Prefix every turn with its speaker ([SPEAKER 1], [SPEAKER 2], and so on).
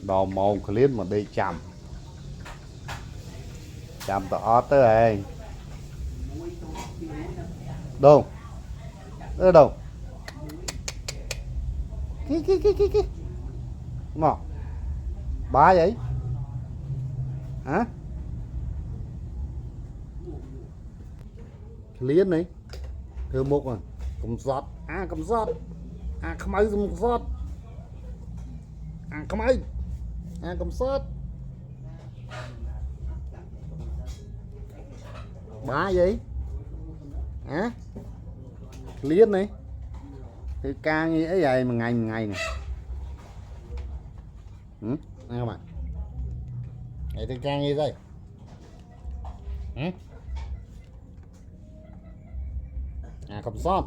[SPEAKER 1] đò màu clean mà đi chầm tao ót tới đây đâu ở đâu cái ngọ bá vậy hả clean này thưa một à cầm sót không ai dùng sót không ai cầm sót bá vậy hả liên này thì ca như thế vậy mà ngày này nghe không ạ vậy thì ca như đây cầm sót